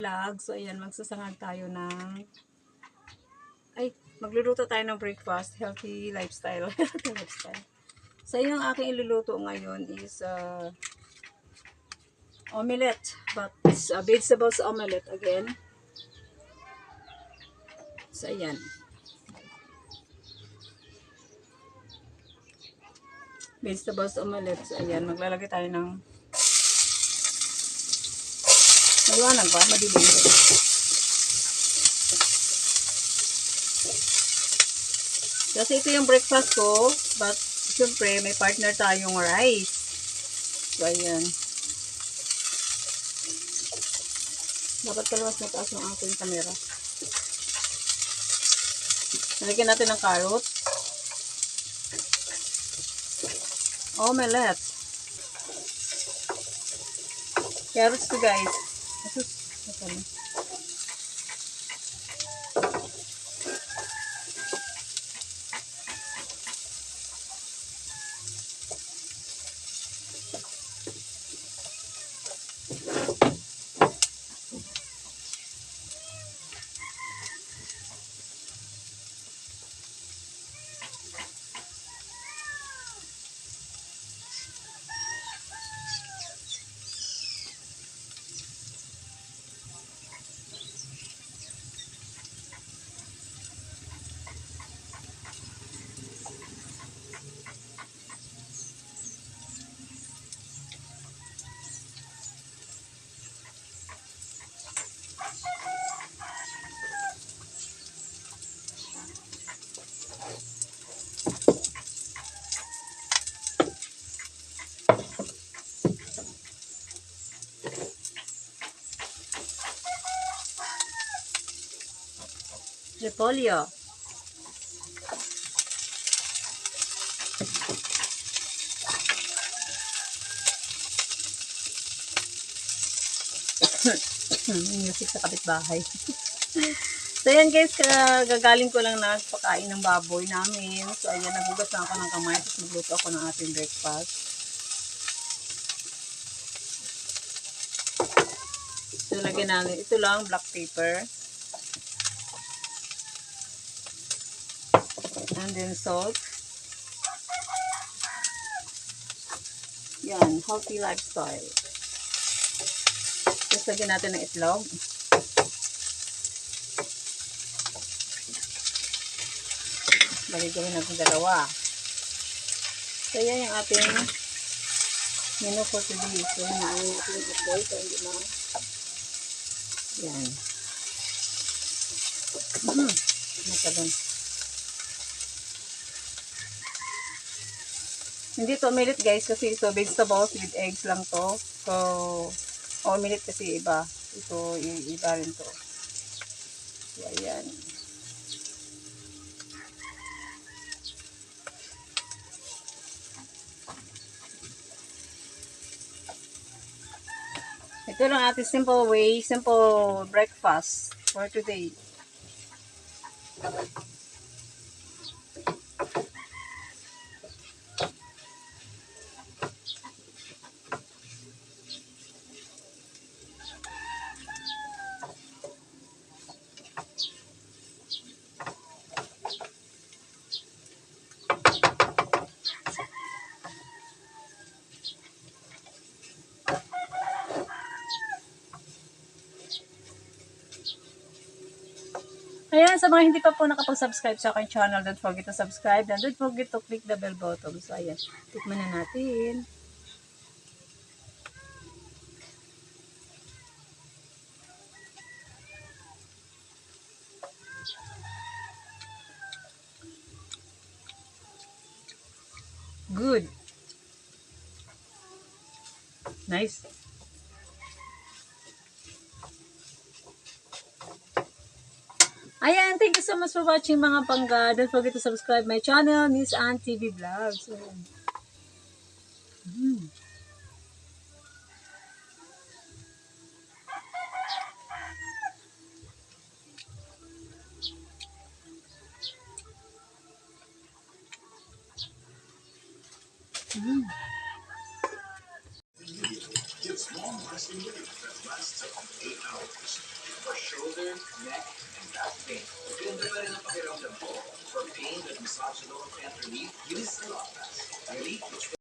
vlog. So, ayan, magsasangag tayo ng, magluluto tayo ng breakfast, healthy lifestyle. Healthy lifestyle. So, yung aking iluluto ngayon is omelette, but it's a vegetables omelette again. So, ayan. Vegetables omelette. So, ayan, maglalagay tayo ng maliwanag ba? Madilim. Kasi ito yung breakfast ko, but syempre may partner tayong rice. So, ayan. Dapat palawas na taas ng aking camera. Nalagyan natin ng carrot. Omelette. Carrots to guys. Repolyo. Music sa kapitbahay. So, ayan guys, gagaling ko lang na pagkain ng baboy namin. So, ayan, nagugas na ako ng kamay. Tapos magluto ako ng ating breakfast. So, lagyan namin. Ito lang, black pepper. And then salt. Yan, healthy lifestyle. Tapos lagyan natin ng itlog. Baligawin natin dalawa. So, yan yung ating menu for today. So, hinain natin yung itlog. So, hindi na. Yan. Nakaban. Hindi to omelette guys kasi ito vegetables with eggs lang to. So, omelette kasi iba. Ito iba rin to. So, ayan. Ito lang ating simple way, simple breakfast for today. Ayan, sa mga hindi pa po nakapag-subscribe sa aking channel, don't forget to subscribe and don't forget to click the bell button. So, ayan, tikman na natin. Good. Nice. Ayan, thank you so much for watching mga pangga. Don't forget to subscribe my channel, Miss Ann TV Vlogs. It's long lasting relief that lasts up to 8 hours.